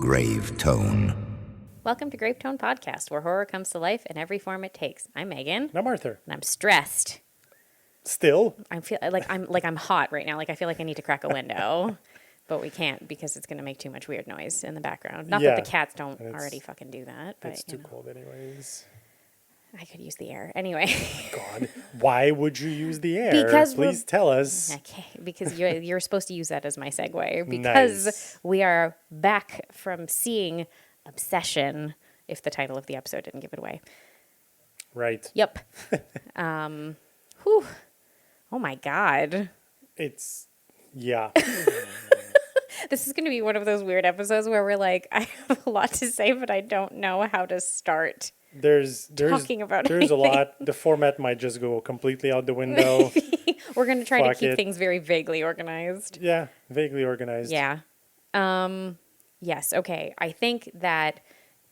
grave tone. Welcome to Grave Tone Podcast, where horror comes to life in every form it takes. I'm Meaghan. I'm Arthur. And I'm stressed. Still? I feel like I'm hot right now. Like I feel like I need to crack a window. But we can't because it's going to make too much weird noise in the background. Not that the cats don't already fucking do that. But it's too cold anyways. I could use the air. Anyway. God, why would you use the air? Because please tell us. Okay, because you're supposed to use that as my segue. Because we are back from seeing Obsession, if the title of the episode didn't give it away. Right. Yep. Whew. Oh my God. Yeah. This is going to be one of those weird episodes where we're like, I have a lot to say, but I don't know how to start talking about There's anything. a lot. The format might just go completely out the window. We're going to try to keep things very vaguely organized. Yeah, vaguely organized. Yeah. Yes, okay. I think that,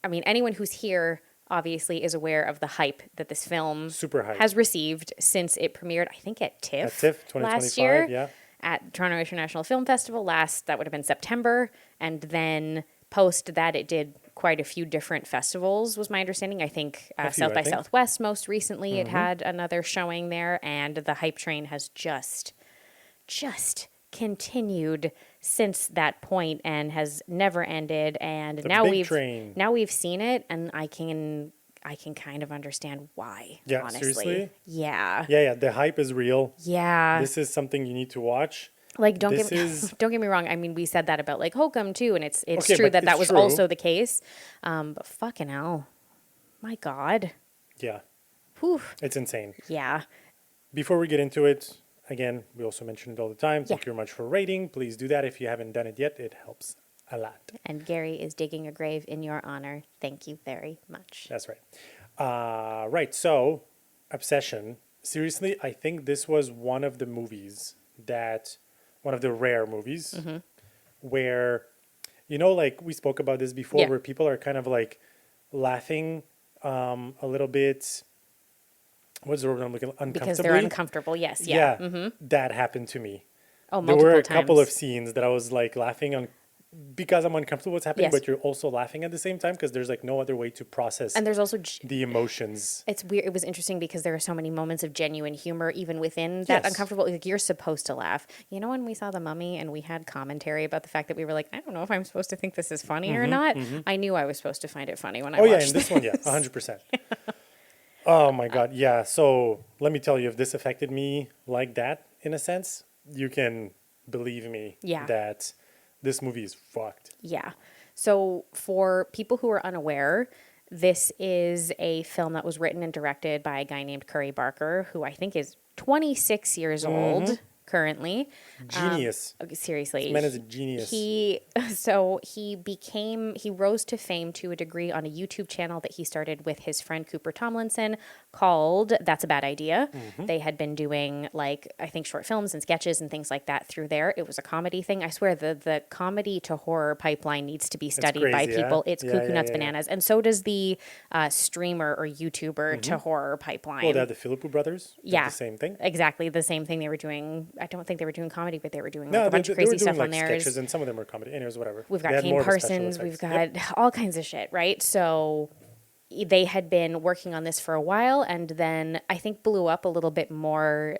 anyone who's here obviously is aware of the hype that this film has received since it premiered, I think, at TIFF. At TIFF 2025, last year, yeah. At Toronto International Film Festival that would have been September. And then post that, it did quite a few different festivals, was my understanding. I think South by Southwest most recently, it had another showing there. And the hype train has just continued since that point and has never ended. And now we've seen it, and I can kind of understand why. Yeah, honestly. seriously? Yeah. Yeah, the hype is real. Yeah. This is something you need to watch. Like, don't get me wrong. We said that about like Hokum too, and it's true that was also the case. But fucking hell, my God. Yeah. Whew. It's insane. Yeah. Before we get into it, again, we also mention it all the time. Thank you very much for rating. Please do that if you haven't done it yet. It helps a lot. And Gary is digging a grave in your honor. Thank you very much. That's right. Right. So, Obsession. Seriously, I think this was one of the rare movies where, like we spoke about this before, where people are kind of like laughing a little bit. What's the word I'm looking? Uncomfortably? Because they're uncomfortable, yes. Yeah. Mm-hmm. That happened to me. Oh, multiple times. There were a couple of scenes that I was like laughing on because I'm uncomfortable what's happening, but you're also laughing at the same time because there's like no other way to process and there's also the emotions. It's weird. It was interesting because there are so many moments of genuine humor even within that uncomfortable. Like, you're supposed to laugh. When we saw The Mummy and we had commentary about the fact that we were like, I don't know if I'm supposed to think this is funny or not. I knew I was supposed to find it funny when I watched in this one, 100%. Oh my God, yeah. So let me tell you, if this affected me like that, in a sense, you can believe me that this movie is fucked. Yeah. So for people who are unaware, this is a film that was written and directed by a guy named Curry Barker, who I think is 26 years old currently. Genius. Seriously. This man is a genius. He rose to fame to a degree on a YouTube channel that he started with his friend Cooper Tomlinson called That's a Bad Idea. They had been doing I think short films and sketches and things like that through there. It was a comedy thing. I swear the comedy to horror pipeline needs to be studied by people. It's cuckoo nuts bananas. And so does the streamer or YouTuber to horror pipeline. Well, they had the Philippou brothers. Yeah. The same thing. Exactly. The same thing they were doing. I don't think they were doing comedy, but they were doing a bunch of crazy stuff on there. Sketches, and some of them were comedy. Anyways, whatever. We've got Kane Parsons. We've got all kinds of shit, right? So they had been working on this for a while, and then I think blew up a little bit more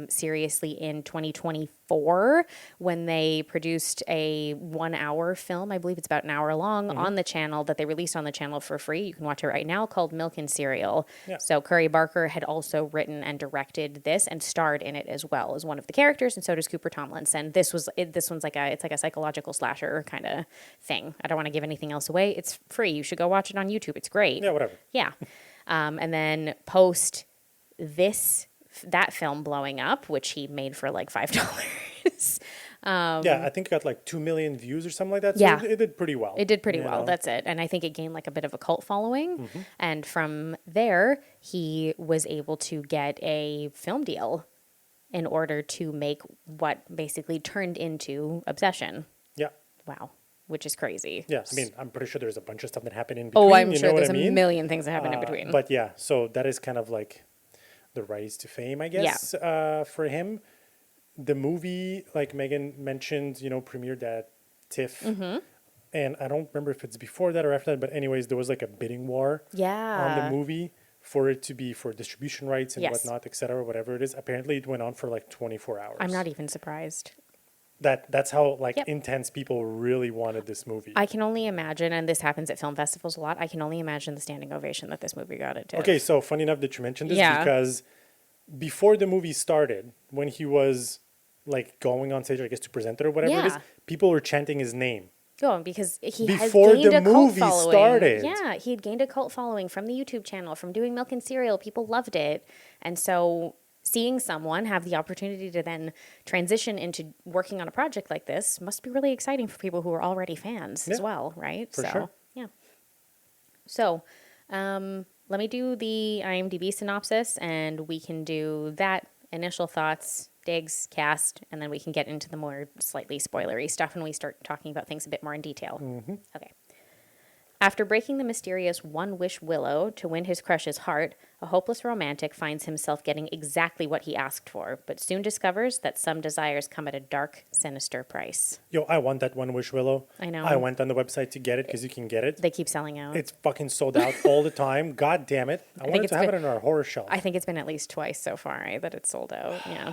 seriously in 2024 when they produced a 1 hour film. I believe it's about an hour long on the channel that they released on the channel for free. You can watch it right now, called Milk and Cereal. Yeah. So Curry Barker had also written and directed this and starred in it as well as one of the characters, and so does Cooper Tomlinson. This one's like a psychological slasher kind of thing. I don't want to give anything else away. It's free. You should go watch it on YouTube. It's great. Yeah, whatever. Yeah. And then post that film blowing up, which he made for like $5. I think it got like 2 million views or something like that. So it did pretty well. It did pretty well. That's it. And I think it gained like a bit of a cult following. And from there, he was able to get a film deal in order to make what basically turned into Obsession. Yeah. Wow. Which is crazy. Yeah. I'm pretty sure there's a bunch of stuff that happened in between. Oh, I'm sure there's a million things that happen in between. But yeah, so that is kind of like the rise to fame, I guess, for him. The movie, like Meaghan mentioned, premiered at TIFF. and I don't remember if it's before that or after that, but anyways, there was like a bidding war on the Yeah. movie for it to be for distribution rights and Yes. whatnot, etc., whatever it is. Apparently, it went on for like 24 hours. I'm not even surprised. That's how like Yep. intense people really wanted this movie. I can only imagine, and this happens at film festivals a lot, I can only imagine the standing ovation that this movie got at TIFF. Okay, so funny enough that you mentioned this Yeah. because before the movie started, when he was like going on stage, I guess to present it or whatever it is, Yeah. people were chanting his name. Oh, because he Before has gained the a cult movie following. started. Yeah, he had gained a cult following from the YouTube channel, from doing Milk and Cereal. People loved it. And so seeing someone have the opportunity to then transition into working on a project like this must be really exciting for people who are already fans as Yeah, well, right? for sure. Yeah. So, let me do the IMDb synopsis, and we can do that, initial thoughts, digs, cast, and then we can get into the more slightly spoilery stuff when we start talking about things a bit more in detail. Okay. After breaking the mysterious One Wish Willow to win his crush's heart, a hopeless romantic finds himself getting exactly what he asked for, but soon discovers that some desires come at a dark, sinister price. Yo, I want that One Wish Willow. I know. I went on the website to get it because you can get it. They keep selling out. It's fucking sold out all the time. God damn it. I wanted it's to have been- it on our horror shelf. I think it's been at least twice so far that it's sold out. Yeah. Damn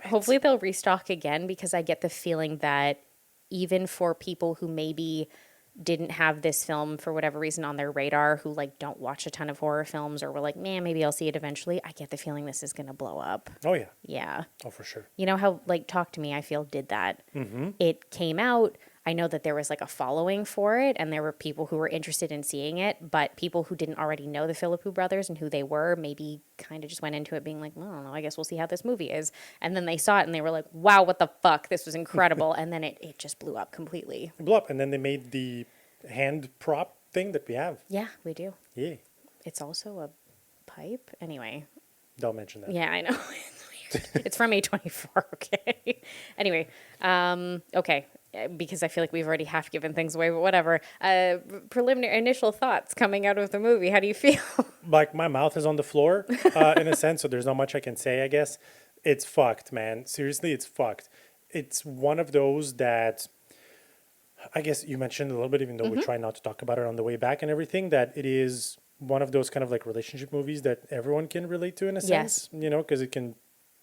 it. Hopefully they'll restock again, because I get the feeling that even for people who maybe didn't have this film for whatever reason on their radar, who like don't watch a ton of horror films or were like, man, maybe I'll see it eventually, I get the feeling this is going to blow up. Oh, yeah. Yeah. Oh, for sure. You know how like Talk to Me, I feel, did that. It came out. I know that there was like a following for it, and there were people who were interested in seeing it, but people who didn't already know the Philippou brothers and who they were maybe kind of just went into it being like, well, I don't know, I guess we'll see how this movie is. And then they saw it and they were like, wow, what the fuck? This was incredible. And then it just blew up completely. It blew up, and then they made the hand prop thing that we have. Yeah, we do. Yeah. It's also a pipe. Anyway. Don't mention that. Yeah, I know. It's weird. It's from A24, okay? Anyway, okay. Because I feel like we've already half given things away, but whatever. Preliminary initial thoughts coming out of the movie. How do you feel? Like, my mouth is on the floor, in a sense, so there's not much I can say, I guess. It's fucked, man. Seriously, it's fucked. It's one of those that, I guess you mentioned a little bit, even though we try not to talk about it on the way back and everything, that it is one of those kind of like relationship movies that everyone can relate to in a sense, you know, because it can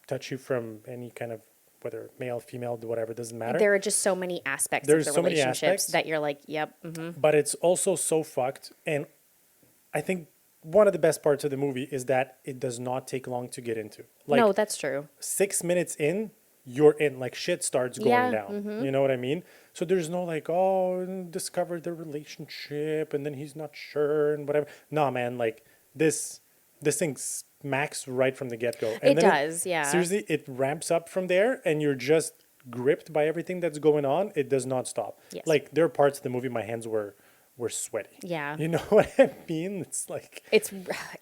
touch you from any kind of, whether male, female, whatever, doesn't matter. There are just so many aspects There's of the so many relationships aspects. that you're like, yep. Mm-hmm. But it's also so fucked. And I think one of the best parts of the movie is that it does not take long to get into. Like, No, that's true. 6 minutes in, you're in. Like, shit starts going Yeah, down. You know what I mean? So there's no like, oh, discover the relationship and then he's not sure and whatever. No, man, like this thing smacks right from the get-go. And It then does, yeah. Seriously, it ramps up from there and you're just gripped by everything that's going on. It does not stop. Yes. Like, there are parts of the movie my hands were sweaty. Yeah. You know what I mean? It's like, It's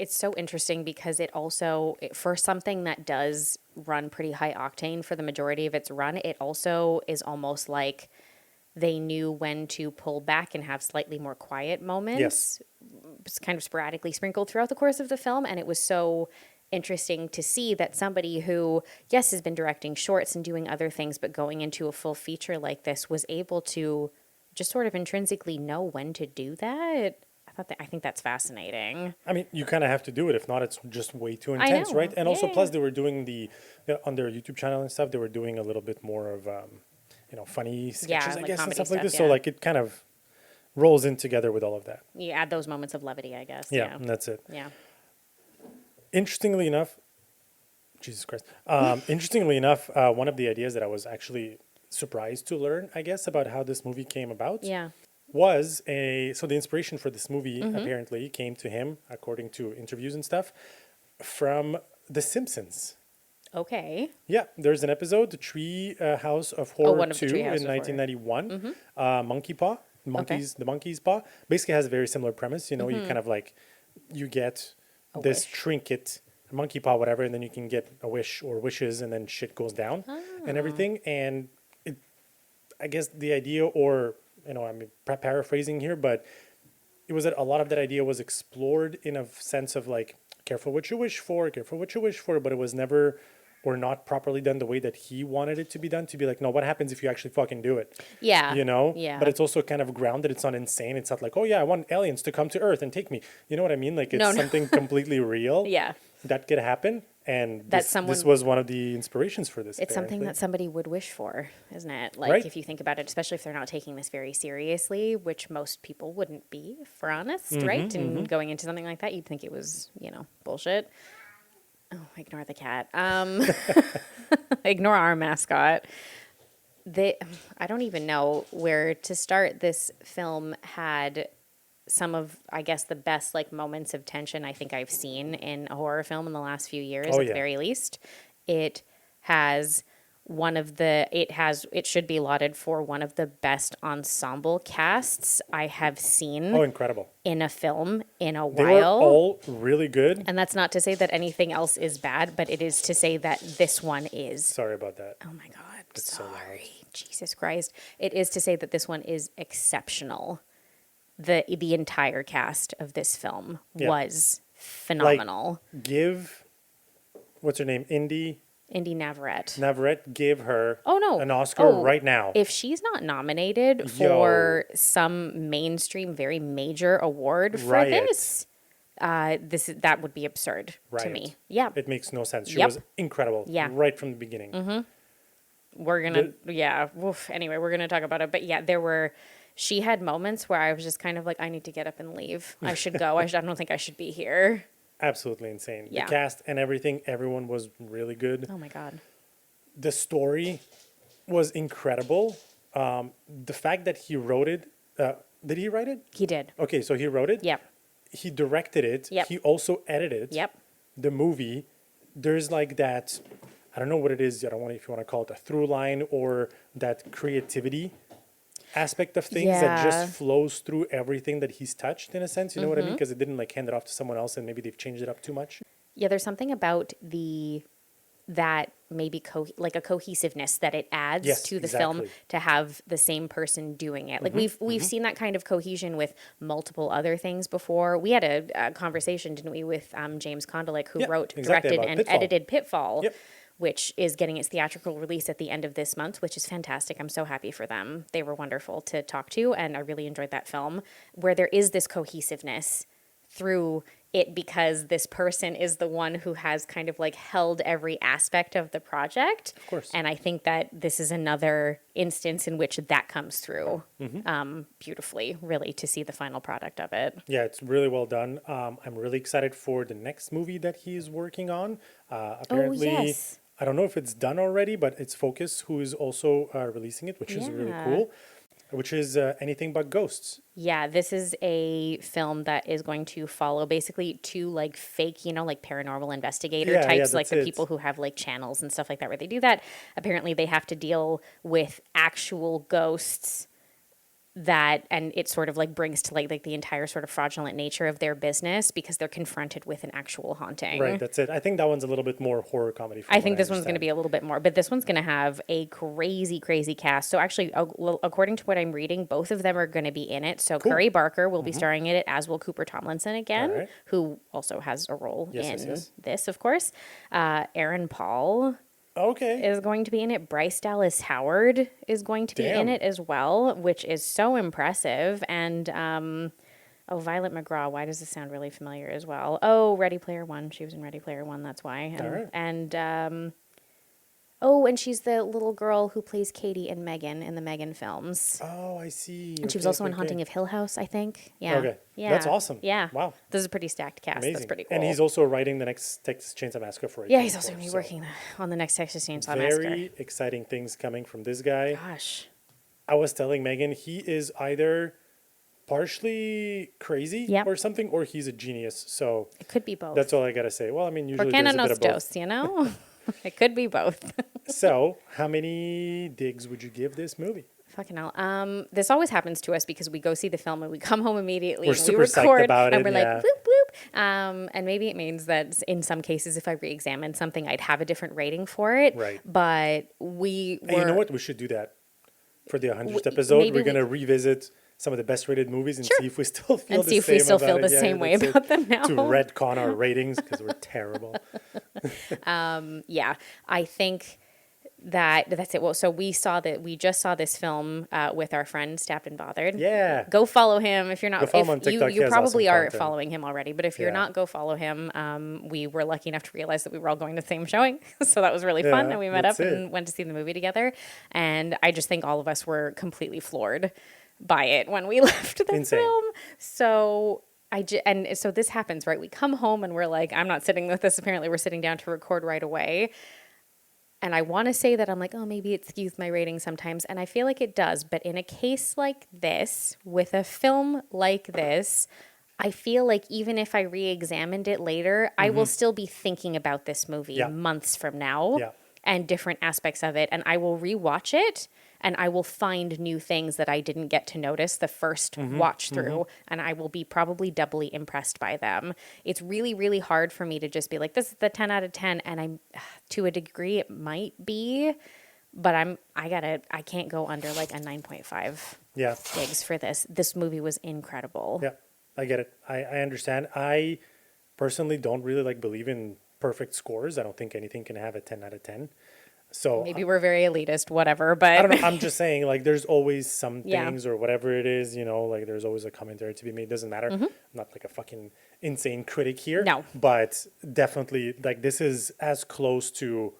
so interesting because it also, for something that does run pretty high octane for the majority of its run, it also is almost like they knew when to pull back and have slightly more quiet moments. Yes. It's kind of sporadically sprinkled throughout the course of the film. And it was so interesting to see that somebody who, yes, has been directing shorts and doing other things, but going into a full feature like this was able to just sort of intrinsically know when to do that. I think that's fascinating. I mean, you kind of have to do it. If not, it's just way too intense, know. right? And also, Yeah. plus, they were doing on their YouTube channel and stuff, they were doing a little bit more of, funny sketches, I like guess, and comedy stuff like stuff, this. So, yeah. like, it kind of rolls in together with all of that. You add those moments of levity, I guess. Yeah, and that's it. Yeah. Interestingly enough, Jesus Christ. Interestingly enough, one of the ideas that I was actually surprised to learn, I guess, about how this movie came about Yeah. was so the inspiration for this movie Mm-hmm. apparently came to him, according to interviews and stuff, from The Simpsons. Okay. Yeah, there's an episode, The Tree House of Horror one of the 2 Tree in House of Horror. 1991. Monkey Paw, the monkey's paw, basically has a very similar premise. You know, you kind of like, you get this wish. trinket, monkey paw, whatever, and then you can get a wish or wishes, and then shit goes down and everything. And I guess the idea, or, I'm paraphrasing here, but it was that a lot of that idea was explored in a sense of like, careful what you wish for, but it was never or not properly done the way that he wanted it to be done, to be like, no, what happens if you actually fucking do it? Yeah. You know? Yeah. But it's also kind of grounded. It's not insane. It's not like, oh yeah, I want aliens to come to Earth and take me. You know what I mean? Like it's something completely real. Yeah. That could happen. And That this was one of the inspirations for this. It's something that somebody would wish for, isn't it? Like, Right. if you think about it, especially if they're not taking this very seriously, which most people wouldn't be, if we're honest, right? And going into something like that, you'd think it was, bullshit. Oh, ignore the cat. Ignore our mascot. I don't even know where to start. This film had some of, I guess, the best moments of tension I think I've seen in a horror film in the last few years, at the very least. It has it should be lauded for one of the best ensemble casts I have seen. Oh, incredible. In a film in a They while. were all really good. And that's not to say that anything else is bad, but it is to say that this one is. Sorry about that. Oh my God. It's so loud. Jesus Christ. It is to say that this one is exceptional. The entire cast of this film was phenomenal. What's her name? Inde Navarrette. Give her an Oscar right now. If she's not nominated for some mainstream, very major award for this, that would be absurd to me. Yeah. It makes no sense. She was incredible right from the beginning. Mm-hmm. We're going to, anyway, we're going to talk about it. But yeah, she had moments where I was just kind of like, I need to get up and leave. I should go. I don't think I should be here. Absolutely insane. Yeah. The cast and everything, everyone was really good. Oh my God. The story was incredible. The fact that he wrote it, did he write it? He did. Okay, so he wrote it. Yep. He directed it. Yep. He also edited Yep. the movie. There's that, I don't know what it is. I don't know if you want to call it a through line or that creativity aspect of things that just flows through everything that he's touched, in a sense. You know what I mean? Because it didn't hand it off to someone else and maybe they've changed it up too much. Yeah, there's something about that maybe a cohesiveness that it adds to the film to have the same person doing it. Like we've seen that kind of cohesion with multiple other things before. We had a conversation, didn't we, with James Condolik, who wrote, directed, and edited Pitfall. Yep. Which is getting its theatrical release at the end of this month, which is fantastic. I'm so happy for them. They were wonderful to talk to, and I really enjoyed that film, where there is this cohesiveness through it because this person is the one who has kind of held every aspect of the project. Of course. And I think that this is another instance in which that comes through beautifully, really, to see the final product of it. Yeah, it's really well done. I'm really excited for the next movie that he's working on. Apparently, I don't know if it's done already, but it's Focus who is also releasing it, which is really cool, which is Anything But Ghosts. Yeah, this is a film that is going to follow basically two fake, paranormal investigator types, the people wwho have channels and stuff like that where they do that. Apparently they have to deal with actual ghosts and it sort of brings to the entire sort of fraudulent nature of their business because they're confronted with an actual haunting. Right, that's it. I think that one's a little bit more horror comedy. I think this one's going to be a little bit more, but this one's going to have a crazy, crazy cast. So actually, according to what I'm reading, both of them are going to be in it. So Curry Barker will be starring in it, as will Cooper Tomlinson again, who also has a role in this, of course. Aaron Paul is going to be in it. Bryce Dallas Howard is going to be in it as well, which is so impressive. And Violet McGraw. Why does this sound really familiar as well? Oh, Ready Player One. She was in Ready Player One. That's why. And she's the little girl who plays Katie in Meaghan in the Meaghan films. Oh, I see. And she was also in Haunting of Hill House, I think. Yeah. Okay. Yeah. That's awesome. Yeah. Wow. This is a pretty stacked cast. Amazing. That's pretty cool. And he's also writing the next Texas Chainsaw Massacre for it. Yeah, he's also going to be working on the next Texas Chainsaw Massacre. Very exciting things coming from this guy. Gosh. I was telling Meaghan, he is either partially crazy or something, or he's a genius. So it could be both. That's all I got to say. Well, I mean, usually there's a bit of both. You know? It could be both. So, how many digs would you give this movie? Fucking hell. This always happens to us because we go see the film and we come home immediately. We're super psyched about it. And we're like, whoop, whoop. And maybe it means that in some cases, if I re-examine something, I'd have a different rating for it. Right. But we were... Hey, you know what? We should do that. For the 100th episode, we're going to revisit some of the best rated movies and Sure. see if we still feel And the see same if we still about feel it. the Yeah, same way that's about them now. To retcon our ratings because we're terrible. Yeah, I think that's it. Well, so we just saw this film with our friend Stabbed and Bothered. Yeah. Go follow him if you're not. Go follow him on If TikTok. He you has probably awesome are content. following him already, but if you're Yeah. not, go follow him. We were lucky enough to realize that we were all going to the same showing, so that was really fun. Yeah, And we met that's up it. and went to see the movie together. And I just think all of us were completely floored by it when we left the Insane. film. So. And so this happens, right? We come home and we're like, I'm not sitting with this. Apparently, we're sitting down to record right away. And I want to say that I'm like, oh, maybe it skews my rating sometimes. And I feel like it does. But in a case like this, with a film like this, I feel like even if I re-examined it later, I will still be thinking about this movie months from now and different aspects of it. And I will rewatch it and I will find new things that I didn't get to notice the first watch through. And I will be probably doubly impressed by them. It's really, really hard for me to just be like, this is the 10 out of 10. And I'm, to a degree, it might be, but I can't go under like a 9.5 gigs for this. This movie was incredible. Yeah, I get it. I understand. I personally don't really believe in perfect scores. I don't think anything can have a 10 out of 10. So Maybe we're very elitist, whatever, but I don't know. I'm just saying, there's always some Yeah. things or whatever it is, there's always a commentary to be made. Doesn't matter. I'm not like a fucking insane critic here. No. But definitely, this is as close to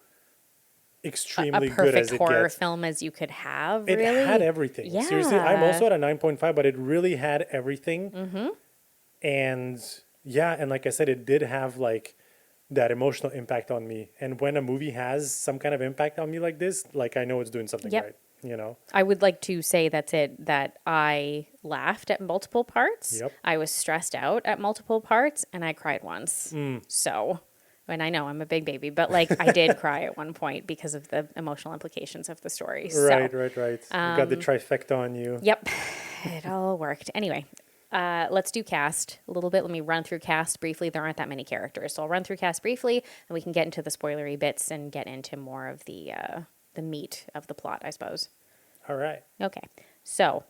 extremely a good perfect as it horror gets. film as you could have, It really. had everything. Yeah. Seriously, I'm also at a 9.5, but it really had everything. And yeah, and like I said, it did have that emotional impact on me. And when a movie has some kind of impact on me like this, I know it's doing something Yep. right, I would like to say that I laughed at multiple parts. Yep. I was stressed out at multiple parts, and I cried once. So, and I know I'm a big baby, but I did cry at one point because of the emotional implications of the story. Right. So, You got the trifecta on you. yep, it all worked. Anyway, let's do cast a little bit. Let me run through cast briefly. There aren't that many characters, so I'll run through cast briefly, and we can get into the spoilery bits and get into more of the meat of the plot, I suppose. All right. Okay, so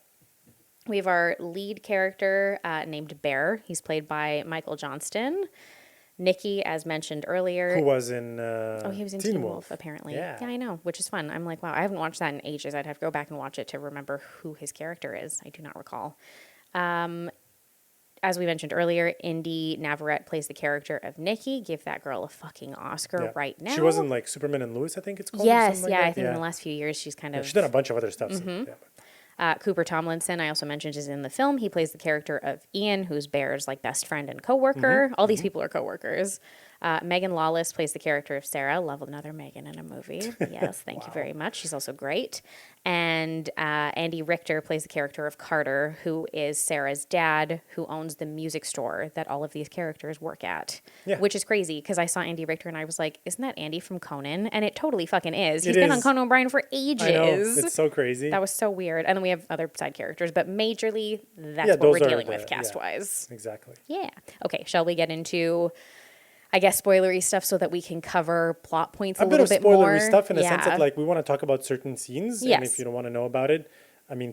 we have our lead character named Bear. He's played by Michael Johnston. Nikki, as mentioned earlier. Who was in he was in Teen Wolf, apparently. Yeah. I know, which is fun. I'm like, wow, I haven't watched that in ages. I'd have to go back and watch it to remember who his character is. I do not recall. As we mentioned earlier, Inde Navarrette plays the character of Nikki. Give that girl a fucking Oscar right now. She was in Superman and Lois, I think it's called. or Yes, something yeah, like I that. think in the last few years she's kind of... She's done a bunch of other stuff. So, yeah. Cooper Tomlinson, I also mentioned, is in the film. He plays the character of Ian, who's Bear's best friend and coworker. All these people are coworkers. Meaghan Lawless plays the character of Sarah. Love another Meaghan in a movie. Yes, thank you very much. She's also great. And Andy Richter plays the character of Carter, who is Sarah's dad, who owns the music store that all of these characters work at. Yeah. Which is crazy, because I saw Andy Richter and I was like, isn't that Andy from Conan? And it totally fucking is. He's been on Conan O'Brien for ages. I know. It's so crazy. That was so weird. And then we have other side characters, but majorly, that's what we're dealing with cast-wise. Exactly. Yeah. Okay, shall we get into, I guess, spoilery stuff so that we can cover plot points a little bit more? A bit of spoilery stuff in the sense that, we want to talk about certain scenes. Yes. And if you don't want to know about it,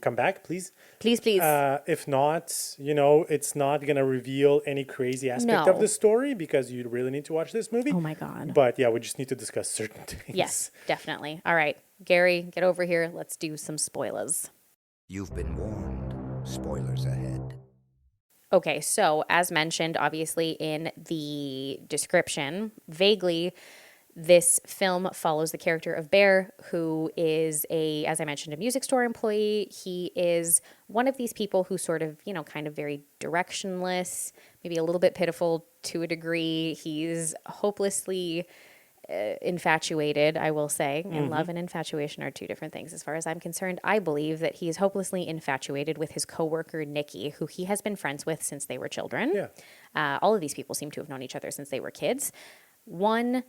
come back, please. Please. If not, it's not going to reveal any crazy aspect of the story because you really need to watch this movie. Oh, my God. But, yeah, we just need to discuss certain things. Yes, definitely. All right, Gary, get over here. Let's do some spoilers. You've been warned. Spoilers ahead. Okay, so as mentioned, obviously in the description, vaguely, this film follows the character of Bear, who is as I mentioned, a music store employee. He is one of these people who sort of, kind of very directionless, maybe a little bit pitiful to a degree. He's hopelessly infatuated, I will say, and love and infatuation are two different things as far as I'm concerned. I believe that he is hopelessly infatuated with his coworker, Nikki, who he has been friends with since they were children. Yeah. All of these people seem to have known each other since they were kids. One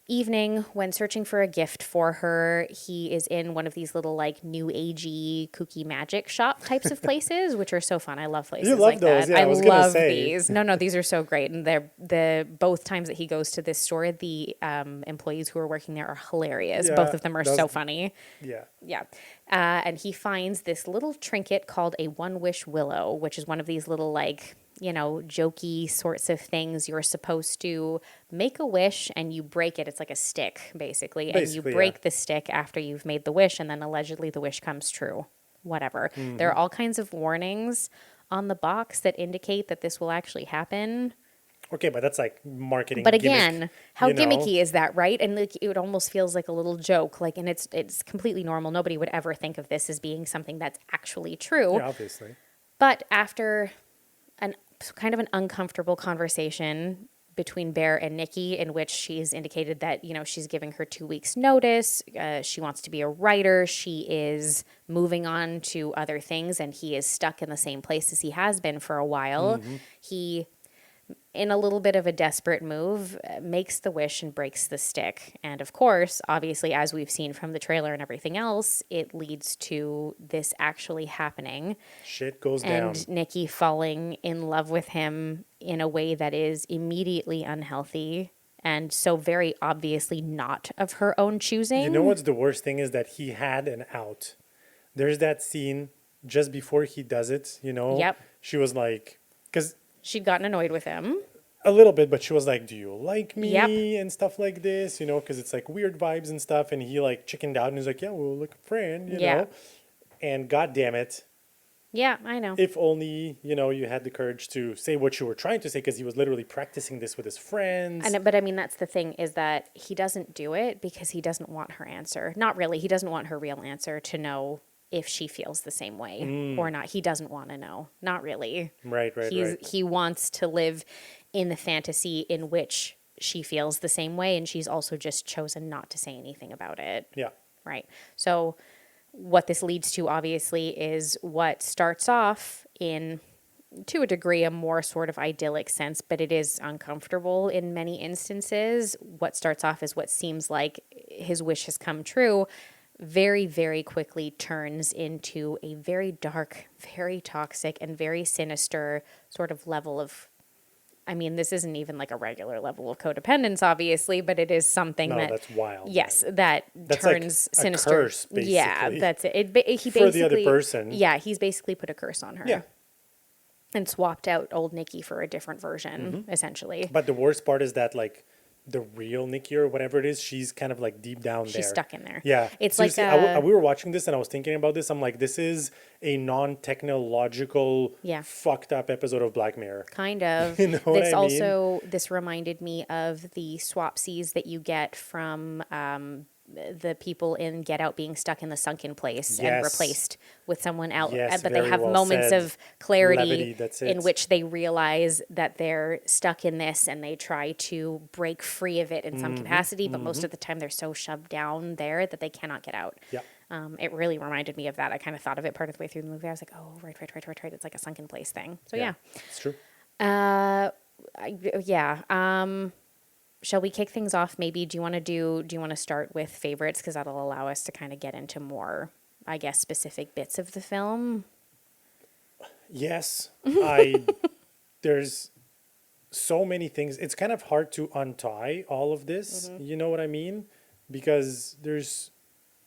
evening, when searching for a gift for her, he is in one of these little like new agey kooky magic shop types of places, which are so fun. I love places like those. that. Yeah, I was gonna love say. these. No, these are so great. And they're both times that he goes to this store, the employees who are working there are hilarious. Yeah, Both of them are that was- so funny. Yeah. Yeah. And he finds this little trinket called a One Wish Willow, which is one of these little, like, you know, jokey sorts of things. You're supposed to make a wish and you break it. It's like a stick, basically. And you break the stick after you've made the wish, and then allegedly the wish comes true. Whatever. There are all kinds of warnings on the box that indicate that this will actually happen. Okay, but that's like marketing. But gimmick, again, how you know? gimmicky is that, right? And like, it almost feels like a little joke. Like, and it's completely normal. Nobody would ever think of this as being something that's actually true. Yeah, obviously. But after an kind of an uncomfortable conversation between Bear and Nikki, in which she's indicated that, you know, she's giving her 2 weeks notice. She wants to be a writer. She is moving on to other things, and he is stuck in the same place as he has been for a while. He, in a little bit of a desperate move, makes the wish and breaks the stick. And of course, obviously, as we've seen from the trailer and everything else, it leads to this actually happening. Shit goes down. And Nikki falling in love with him in a way that is immediately unhealthy and so very obviously not of her own choosing. You know what's the worst thing is that he had an out. There's that scene just before he does it, you know? Yep. She was like, because She'd gotten annoyed with him. a little bit, but she was like, do you like me? Yep. And stuff like this, you know, because it's like weird vibes and stuff. And he like chickened out and he's like, yeah, we'll look a friend, you know? And God damn it. Yeah, I know. If only, you know, you had the courage to say what you were trying to say, because he was literally practicing this with his friends. But I mean, that's the thing, is that he doesn't do it because he doesn't want her answer. Not really. He doesn't want her real answer to know if she feels the same way or not. He doesn't want to know. Not really. Right. He wants to live in the fantasy in which she feels the same way, and she's also just chosen not to say anything about it. Yeah. Right. So what this leads to, obviously, is what starts off in, to a degree, a more sort of idyllic sense, but it is uncomfortable in many instances. What starts off as what seems like his wish has come true very, very quickly turns into a very dark, very toxic, and very sinister sort of level of, I mean, this isn't even like a regular level of codependence, obviously, but it is something that's wild. Yes, Man. that's turns like sinister. A curse, basically. Yeah, that's it. He basically, for the other person. Yeah, he's basically put a curse on her. Yeah. And swapped out old Nikki for a different version, essentially. But the worst part is that, like, the real Nikki or whatever it is, she's kind of like deep down there. She's stuck in there. Yeah. It's seriously, like we were watching this and I was thinking about this. I'm like, this is a non-technological, fucked up episode of Black Mirror. Kind of. You know what I mean? This reminded me of the swapsies that you get from the people in Get Out being stuck in the sunken place and replaced with someone else. Yes, but they have well moments said. of clarity Levity, that's it. in which they realize that they're stuck in this and they try to break free of it in some capacity. But most of the time they're so shoved down there that they cannot get out. Yeah. It really reminded me of that. I kind of thought of it part of the way through the movie. I was like, oh, right. It's like a sunken place thing. So yeah. It's true. Shall we kick things off? Maybe do you want to start with favorites, because that'll allow us to kind of get into more, I guess, specific bits of the film? Yes. There's so many things. It's kind of hard to untie all of this. You know what I mean? Because there's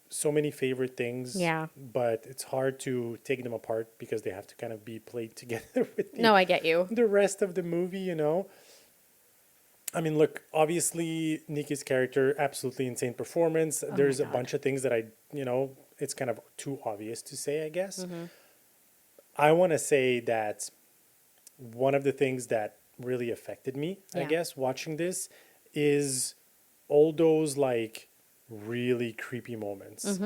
so many favorite things. Yeah. But it's hard to take them apart because they have to kind of be played together with No, I get you. the rest of the movie, you know? I mean, look, obviously, Nikki's character, absolutely insane performance. There's a bunch of things that it's kind of too obvious to say, I guess. I want to say that one of the things that really affected me, I guess, watching this is all those, like, really creepy moments.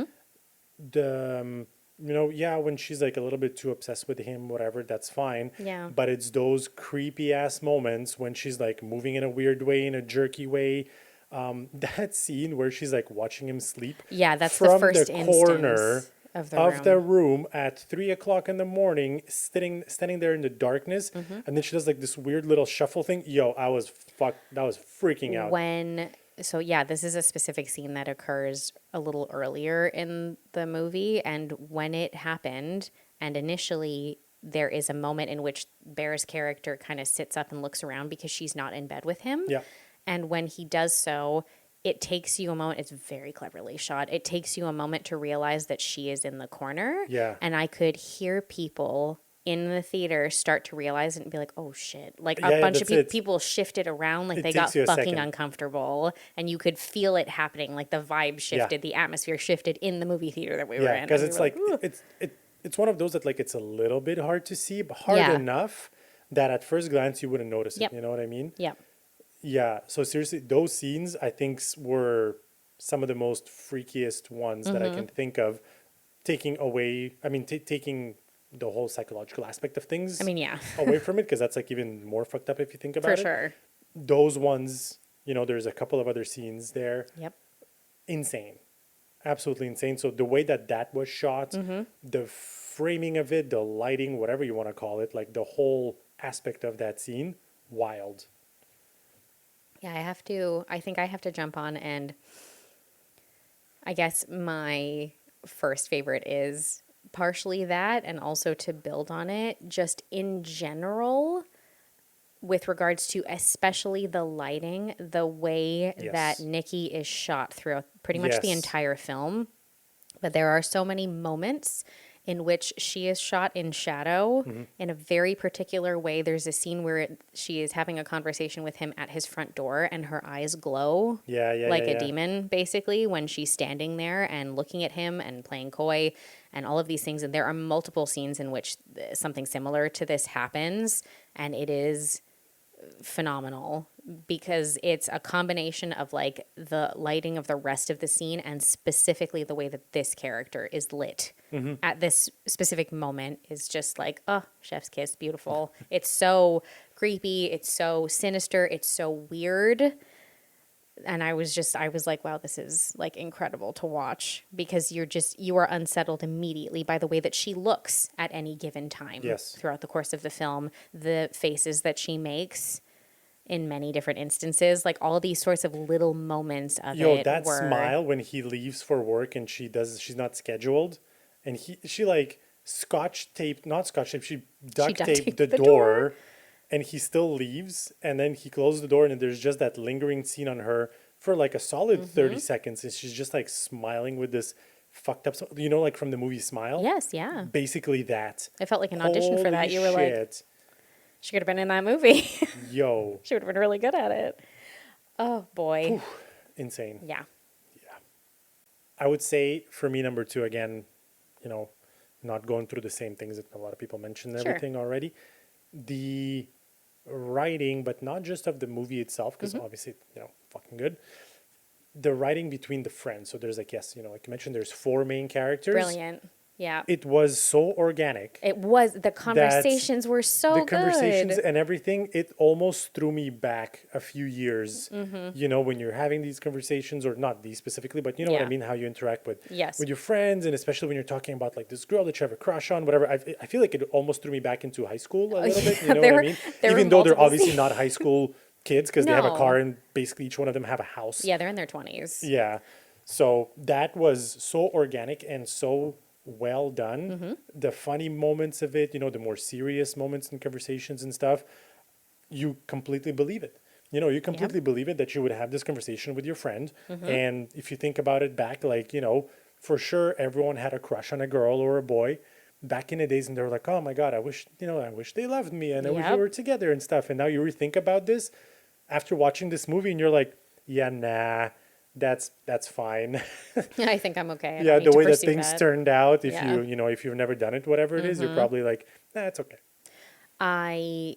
When she's like a little bit too obsessed with him, whatever, that's fine. Yeah. But it's those creepy ass moments when she's like moving in a weird way, in a jerky way. That scene where she's like watching him sleep. Yeah, that's from the first corner instance of the room at 3:00 in the morning, standing there in the darkness, and then she does like this weird little shuffle thing. Yo, that was freaking out. When So yeah, this is a specific scene that occurs a little earlier in the movie, and when it happened, and initially there is a moment in which Bear's character kind of sits up and looks around because she's not in bed with him. Yeah. And when he does so, it takes you a moment. It's very cleverly shot. It takes you a moment to realize that she is in the corner. Yeah. And I could hear people in the theater start to realize it and be like, oh shit. Like a Yeah, bunch of that's it. people shifted around, like It they got takes you a fucking second. uncomfortable, and you could feel it happening. Like the vibe shifted, the atmosphere shifted in the movie theater that we were in. Because And it's we like, were it's one of those that like it's a little bit hard to see, but hard enough that at first glance you wouldn't notice Yep. it. You know what I mean? Yep. Yeah. So seriously, those scenes I think were some of the most freakiest ones that I can think of. Taking away, taking the whole psychological aspect of things. Yeah. away from it, because that's like even more fucked up if you think about it. For sure. Those ones, there's a couple of other scenes there. Yep. Insane. Absolutely insane. So the way that was shot, the framing of it, the lighting, whatever you want to call it, like the whole aspect of that scene, wild. Yeah, I think I have to jump on, and I guess my first favorite is partially that, and also to build on it, just in general, with regards to especially the lighting, the way that Nikki is shot throughout pretty much the entire film. But there are so many moments in which she is shot in shadow in a very particular way. There's a scene where she is having a conversation with him at his front door, and her eyes glow like a demon, basically, when she's standing there and looking at him and playing coy and all of these things. And there are multiple scenes in which something similar to this happens, and it is phenomenal because it's a combination of like the lighting of the rest of the scene and specifically the way that this character is lit at this specific moment is just like, oh, chef's kiss, beautiful. It's so creepy, it's so sinister, it's so weird. And I was like, wow, this is like incredible to watch because you are unsettled immediately by the way that she looks at any given time throughout the course of the film, the faces that she makes in many different instances, like all these sorts of little moments of that smile when he leaves for work and she's not scheduled, and she like she duct taped the door. And he still leaves, and then he closes the door, and there's just that lingering scene on her for like a solid 30 seconds, and she's just like smiling with this fucked up, like from the movie Smile. Yes, yeah. Basically that. I felt like an audition for that. You were shit. Like, she could have been in that movie. Yo. She would have been really good at it. Oh, boy. Whew. Insane. Yeah. Yeah. I would say for me, number 2, again, not going through the same things that a lot of people mentioned everything already. The writing, but not just of the movie itself, because obviously, fucking good. The writing between the friends. So there's like you mentioned, there's 4 main characters. Brilliant. Yeah. It was so organic. It was. The conversations were so good. The conversations and everything, it almost threw me back a few years. When you're having these conversations, or not these specifically, but you know what I mean, how you interact with your friends, and especially when you're talking about like this girl that you have a crush on, whatever. I feel like it almost threw me back into high school a little bit. You know what I mean? Even though they're obviously not high school kids, because they have a car and basically each one of them have a house. Yeah, they're in their 20s. Yeah. So that was so organic and so well done. The funny moments of it, the more serious moments and conversations and stuff, you completely believe it. You completely believe it that you would have this conversation with your friend. And if you think about it back, like, for sure everyone had a crush on a girl or a boy back in the days, and they were like, oh my God, I wish they loved me, and I wish we were together and stuff. And now you rethink about this after watching this movie, and you're like, yeah, nah, that's fine. I think I'm okay. Yeah, the way that things turned out, if if you've never done it, whatever it is, you're probably like, nah, it's okay. I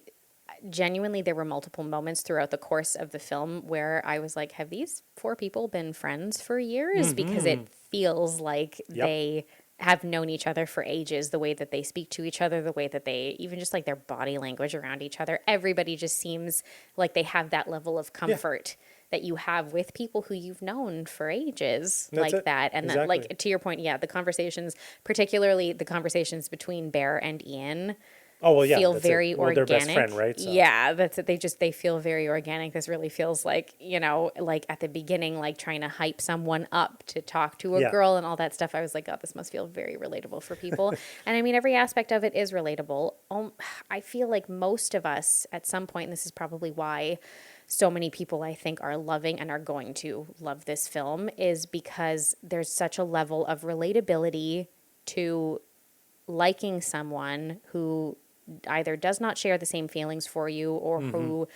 genuinely, there were multiple moments throughout the course of the film where I was like, have these 4 people been friends for years? Because it feels like they have known each other for ages, the way that they speak to each other, the way that they, even just like their body language around each other, everybody just seems like they have that level of comfort that you have with people who you've known for ages. That's like it. that. And Exactly. that, like, to your point, the conversations, particularly the conversations between Bear and Ian, Oh, well, yeah, feel that's very it. Well, organic. their best friend, right? So. Yeah, that's it. They feel very organic. This really feels like, like at the beginning, like trying to hype someone up to talk to a girl and all that stuff. I was like, oh, this must feel very relatable for people. And I mean, every aspect of it is relatable. I feel like most of us at some point, and this is probably why so many people I think are loving and are going to love this film, is because there's such a level of relatability to liking someone who either does not share the same feelings for you, or who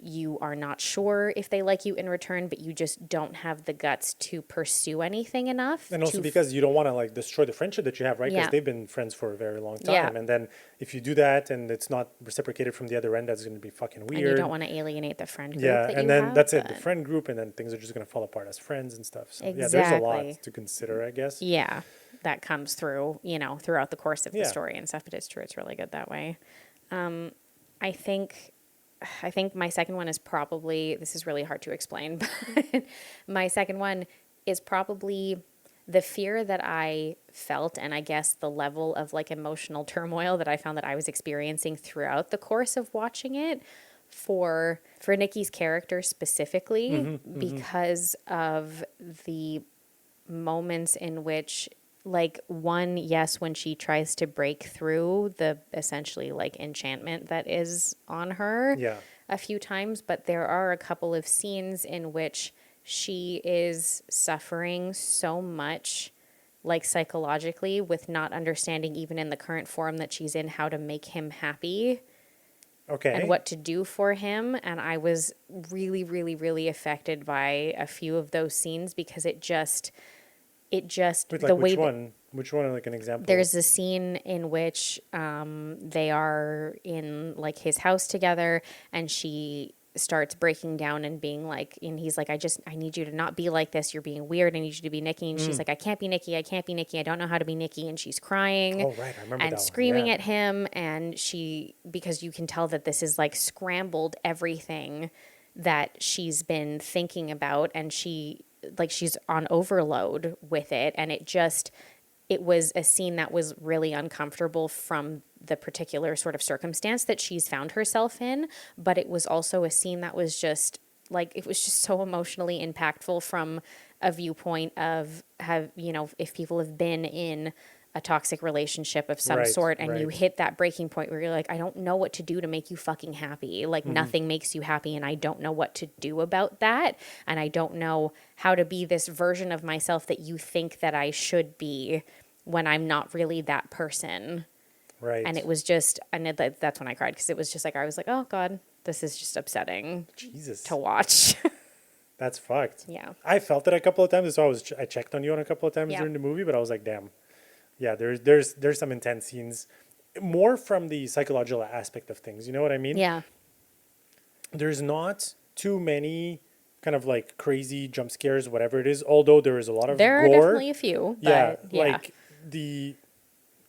you are not sure if they like you in return, but you just don't have the guts to pursue anything enough. And also because you don't want to like destroy the friendship that you have, right? Because Yeah. they've been friends for a very long time. Yeah. And then if you do that and it's not reciprocated from the other end, that's going to be fucking weird. And you don't want to alienate the friend group. Yeah, that and you then have, that's it, but- the friend group, and then things are just going to fall apart as friends and stuff. So yeah, there's a Exactly. lot to consider, I guess. Yeah, that comes through, throughout the course of the Yeah. story and stuff. But it's true, it's really good that way. I think my second one is probably, this is really hard to explain, but my second one is probably the fear that I felt, and I guess the level of like emotional turmoil that I found that I was experiencing throughout the course of watching it for Nikki's character specifically, because of the moments in which, like, one, yes, when she tries to break through the essentially like enchantment that is on her Yeah. a few times, but there are a couple of scenes in which she is suffering so much, like psychologically, with not understanding, even in the current form that she's in, how to make him happy. Okay. And what to do for him. And I was really, really, really affected by a few of those scenes, because it just Wait, the like, way which that, one? Which one, like an example? there's a scene in which they are in like his house together, and she starts breaking down and being like, and he's like, I need you to not be like this. You're being weird. I need you to be Nikki. And she's like, I can't be Nikki. I can't be Nikki. I don't know how to be Nikki. And she's crying. Oh, right. I remember And that one. screaming Yeah. at him. And because you can tell that this is like scrambled everything that she's been thinking about, and she's on overload with it. And it was a scene that was really uncomfortable from the particular sort of circumstance that she's found herself in. But it was also a scene that was just like, it was just so emotionally impactful from a viewpoint of if people have been in a toxic relationship of some Right, sort, and you right. hit that breaking point where you're like, I don't know what to do to make you fucking happy. Like nothing makes you happy, and I don't know what to do about that. And I don't know how to be this version of myself that you think that I should be, when I'm not really that person. Right. And it was just, that's when I cried, because it was just like, I was like, oh God, this is just upsetting Jesus. to watch. That's fucked. Yeah. I felt it a couple of times. So I checked on you on a couple of times Yeah. during the movie, but I was like, damn. Yeah, there's some intense scenes, more from the psychological aspect of things. You know what I mean? Yeah. There's not too many kind of like crazy jump scares, whatever it is. Although there is a lot of There are gore. definitely a few, but yeah. Like the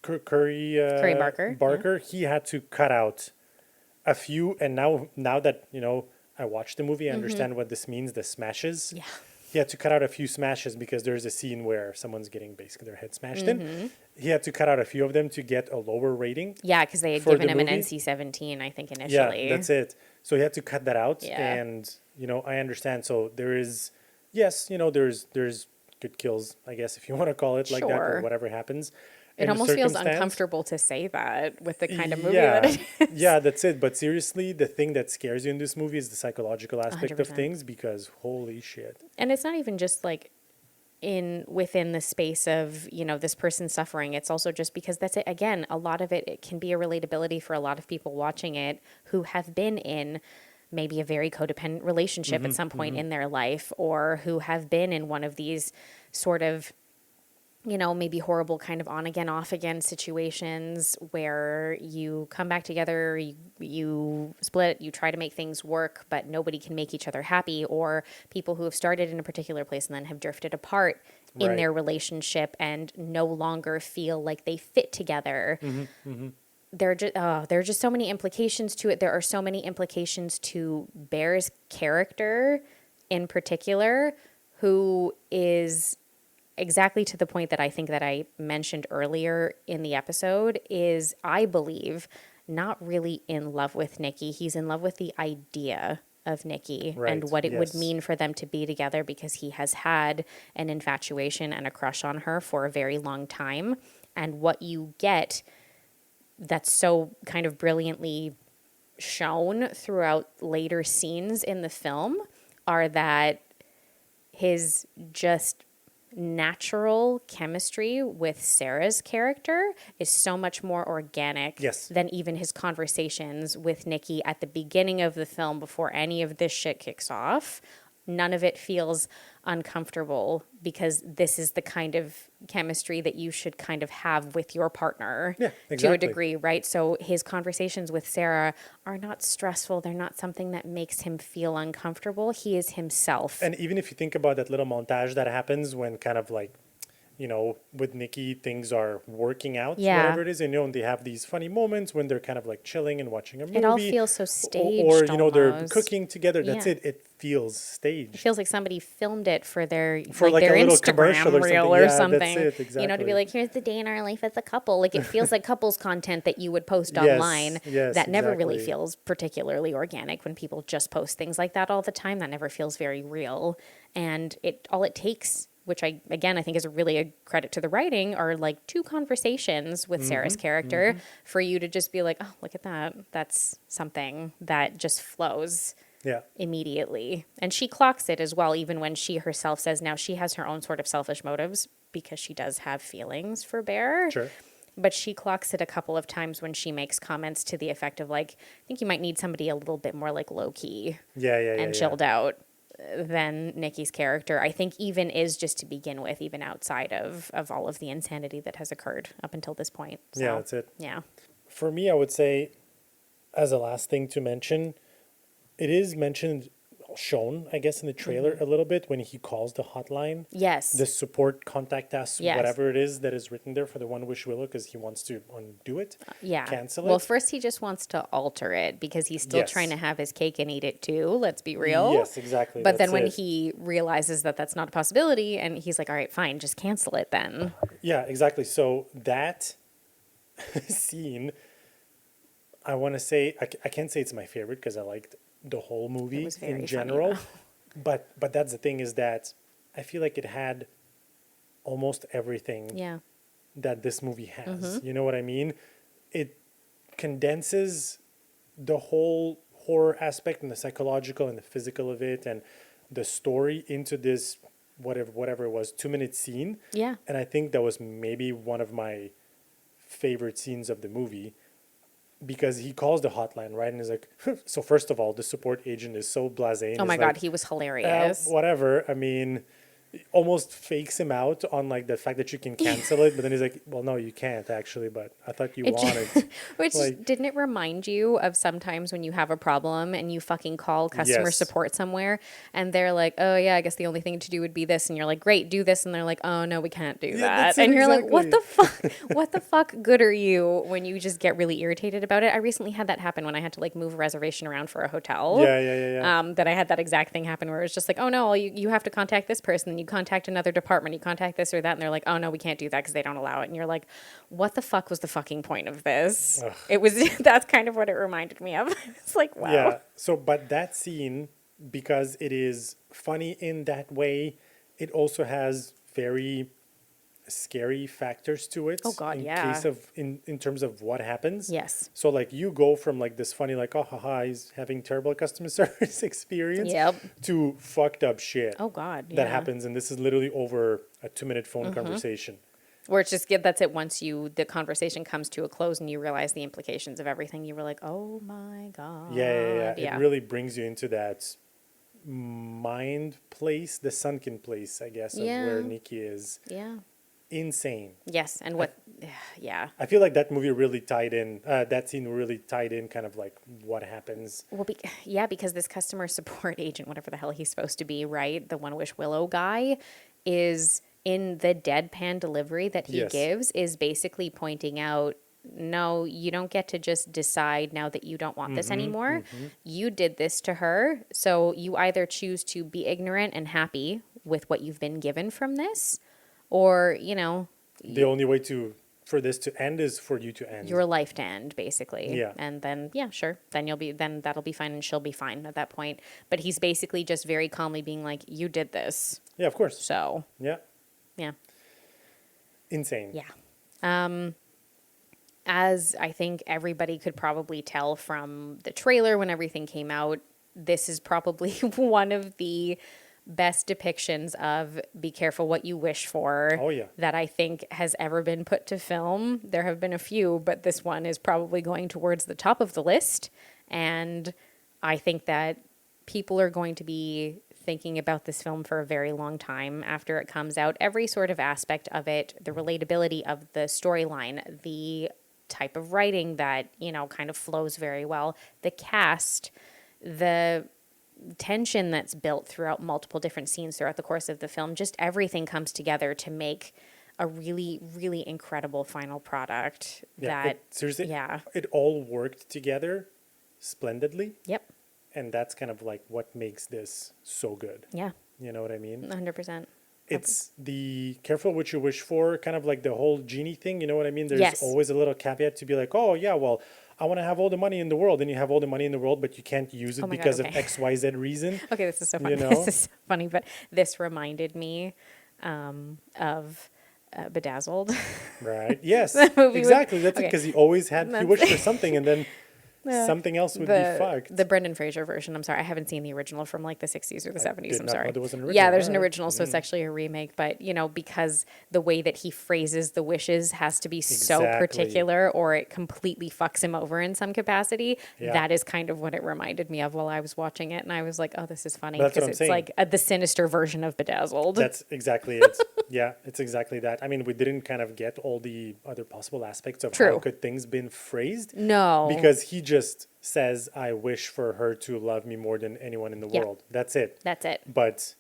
Curry Barker, Barker, he had to cut out a few, and now that I watched the movie, I understand what this means. The smashes. Mm-hmm. Yeah. He had to cut out a few smashes because there's a scene where someone's getting basically their head smashed in. He had to cut out a few of them to get a lower rating. Yeah, because they had for given the him an movie. NC-17, I think, initially. Yeah, that's it. So he had to cut that out, Yeah. and I understand. So there is, yes, there's good kills, I guess, if you want to call it like that, or Sure. whatever happens. It in the almost feels circumstance. uncomfortable to say that with the kind of movie Yeah, that it is. yeah, that's it. But seriously, the thing that scares you in this movie is the psychological aspect of 100%. things, because holy shit. And it's not even just like within the space of, this person suffering. It's also just because that's it. Again, a lot of it can be a relatability for a lot of people watching it who have been in maybe a very codependent relationship at some point in their life, or who have been in one of these sort of, maybe horrible kind of on again, off again situations where you come back together, you split, you try to make things work, but nobody can make each other happy, or people who have started in a particular place and then have drifted apart in Right. their relationship and no longer feel like they fit together. There are just so many implications to it. There are so many implications to Bear's character in particular, who is exactly to the point that I think that I mentioned earlier in the episode is, I believe, not really in love with Nikki. He's in love with the idea of Nikki and what it would mean for them to be together, because he has had an infatuation and a crush on her for a very long time. And what you get that's so kind of brilliantly shown throughout later scenes in the film are that his just natural chemistry with Sarah's character is so much more organic than even his conversations with Nikki at the beginning of the film before any of this shit kicks off. None of it feels uncomfortable, because this is the kind of chemistry that you should kind of have with your partner to a degree, right? So his conversations with Sarah are not stressful. They're not something that makes him feel uncomfortable. He is himself. And even if you think about that little montage that happens when kind of like, you know, with Nikki, things are working out, whatever it is, and, you know, and they have these funny moments when they're kind of like chilling and watching a movie. It all feels so staged. Or you know, they're cooking together. That's it. It feels staged. It feels like somebody filmed it for their like their a little Instagram reel or something. That's it, exactly. You know, to be like, here's the day in our life as a couple. Like, it feels like couples content that you would post online. That never really feels particularly organic when people just post things like that all the time. That never feels very real. And all it takes, which I think is really a credit to the writing, are like 2 conversations with Sarah's character for you to just be like, oh, look at that. That's something that just flows immediately. And she clocks it as well, even when she herself says now she has her own sort of selfish motives, because she does have feelings for Bear. Sure. But she clocks it a couple of times when she makes comments to the effect of like, I think you might need somebody a little bit more like low-key and chilled out than Nikki's character, I think, even is, just to begin with, even outside of all of the insanity that has occurred up until this point. So, yeah, that's it. Yeah. For me, I would say, as a last thing to mention, it is shown, I guess, in the trailer a little bit when he calls the hotline. Yes. The support contact us, whatever it is that is written there for the One Wish Willow, because he wants to undo it. Cancel it. Well, first he just wants to alter it because he's still trying to have his cake and eat it too. Let's be real. Yes, exactly. But then when he realizes that that's not a possibility, and he's like, all right, fine, just cancel it then. Yeah, exactly. So that scene, I want to say, I can't say it's my favorite because I liked the whole movie in general, but that's the thing, is that I feel like it had almost everything that this movie has. You know what I mean? It condenses the whole horror aspect and the psychological and the physical of it and the story into this whatever it was 2-minute scene. Yeah. And I think that was maybe one of my favorite scenes of the movie, because he calls the hotline, right? And he's like, so first of all, the support agent is so blasé. Oh my God, he was hilarious. Whatever. I mean, almost fakes him out on like the fact that you can cancel it, but then he's like, well, no, you can't actually, but I thought you wanted. Which, like, didn't it remind you of sometimes when you have a problem and you fucking call customer support somewhere and they're like, oh yeah, I guess the only thing to do would be this, and you're like, great, do this, and they're like, oh no, we can't do that, and you're like, what the fuck good are you, when you just get really irritated about it. I recently had that happen when I had to like move a reservation around for a hotel. That I had that exact thing happen where it was just like, oh no, you have to contact this person, and you contact another department, you contact this or that, and they're like, oh no, we can't do that because they don't allow it, and you're like, what the fuck was the fucking point of this? Ugh. It was that's kind of what it reminded me of. It's like, wow. Yeah. So, but that scene, because it is funny in that way, it also has very scary factors to it. Oh God, in terms of what happens. Yes. So like you go from like this funny like, oh haha, he's having terrible customer service experience to fucked up shit. Oh God, that happens, and this is literally over a 2-minute phone conversation. Where it's just that's it. Once the conversation comes to a close and you realize the implications of everything, you were like, oh my God. Yeah. It really brings you into that mind place, the sunken place, I guess, of where Nikki is. Yeah. Insane. Yes, and I feel like that movie really tied in, that scene really tied in kind of like what happens. Well, because this customer support agent, whatever the hell he's supposed to be, right, the One Wish Willow guy, is in the deadpan delivery that he gives, is basically pointing out, no, you don't get to just decide now that you don't want this anymore. You did this to her, so you either choose to be ignorant and happy with what you've been given from this, or, you know, the only way for this to end is for you to end. your life to end, basically. Yeah. And then, yeah, sure. Then that'll be fine and she'll be fine at that point. But he's basically just very calmly being like, you did this. Yeah, of course. So. Yeah. Yeah. Insane. Yeah. As I think everybody could probably tell from the trailer when everything came out, this is probably one of the best depictions of be careful what you wish for that I think has ever been put to film. There have been a few, but this one is probably going towards the top of the list. And I think that people are going to be thinking about this film for a very long time after it comes out. Every sort of aspect of it, the relatability of the storyline, the type of writing that, you know, kind of flows very well, the cast, the tension that's built throughout multiple different scenes throughout the course of the film, just everything comes together to make a really, really incredible final product. It all worked together splendidly. Yep. And that's kind of like what makes this so good. Yeah. You know what I mean? 100%. It's the careful what you wish for, kind of like the whole genie thing. You know what I mean? There's always a little caveat to be like, oh, yeah, well, I want to have all the money in the world. And you have all the money in the world, but you can't use it because of X, Y, Z reason. Okay, this is so funny. You know? This is so funny, but this reminded me of Bedazzled. Right. Yes, exactly. That's it, because he always he wished for something and then something else would be fucked. The Brendan Fraser version. I'm sorry, I haven't seen the original from like the 60s or the 70s. I'm sorry. There was an original. Yeah, there's an original, so it's actually a remake. But you know, because the way that he phrases the wishes has to be so particular, or it completely fucks him over in some capacity. Yeah. That is kind of what it reminded me of while I was watching it, and I was like, "Oh, this is funny," because it's like the sinister version of Bedazzled. That's exactly it. Yeah, it's exactly that. I mean, we didn't kind of get all the other possible aspects of how could things been phrased. No, because he just says, I wish for her to love me more than anyone in the world. That's it. That's it. But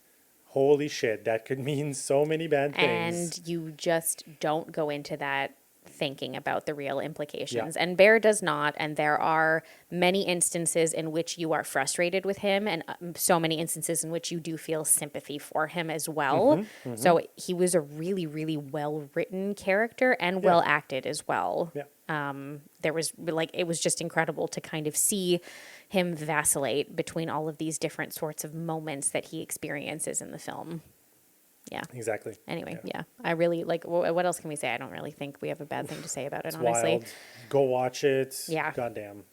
holy shit, that could mean so many bad things. And you just don't go into that thinking about the real implications. And Bear does not. And there are many instances in which you are frustrated with him, and so many instances in which you do feel sympathy for him as well. So he was a really, really well-written character and well acted as well. There was it was just incredible to kind of see him vacillate between all of these different sorts of moments that he experiences in the film. Yeah. Exactly. Anyway, I really what else can we say? I don't really think we have a bad thing to say about it, honestly. Wild. Go watch it. Yeah. Goddamn.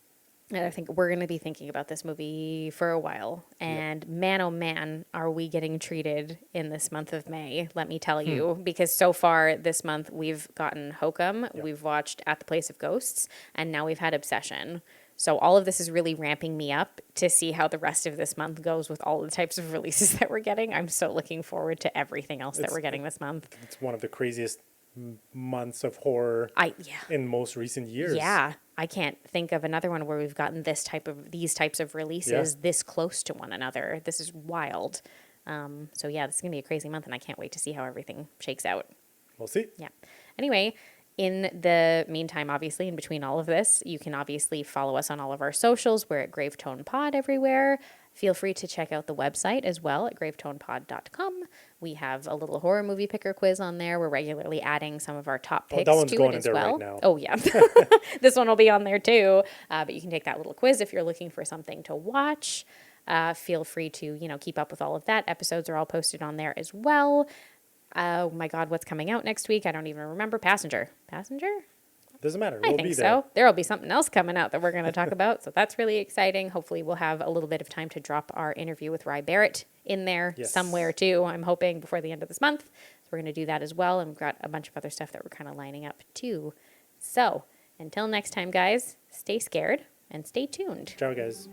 And I think we're going to be thinking about this movie for a while. And man, oh man, are we getting treated in this month of May, let me tell you. Because so far this month we've gotten Hokum, we've watched At the Place of Ghosts, and now we've had Obsession. So all of this is really ramping me up to see how the rest of this month goes with all the types of releases that we're getting. I'm so looking forward to everything else that we're getting this month. It's one of the craziest months of horror in most recent years. Yeah. I can't think of another one where we've gotten these types of releases this close to one another. This is wild. So yeah, this is going to be a crazy month, and I can't wait to see how everything shakes out. We'll see. Yeah. Anyway, in the meantime, obviously, in between all of this, you can obviously follow us on all of our socials. We're at Gravetone Pod everywhere. Feel free to check out the website as well at gravetonepod.com. We have a little horror movie picker quiz on there. We're regularly adding some of our top picks to it as well. Right now. Oh, yeah. This one will be on there too. But you can take that little quiz if you're looking for something to watch. Feel free to, keep up with all of that. Episodes are all posted on there as well. Oh my God, what's coming out next week? I don't even remember. Passenger? Doesn't matter. We'll be there. So. There'll be something else coming out that we're going to talk about. So that's really exciting. Hopefully we'll have a little bit of time to drop our interview with Rye Barrett in there somewhere too. I'm hoping before the end of this month. So we're going to do that as well. And we've got a bunch of other stuff that we're kind of lining up too. So until next time, guys, stay scared and stay tuned. Ciao, guys.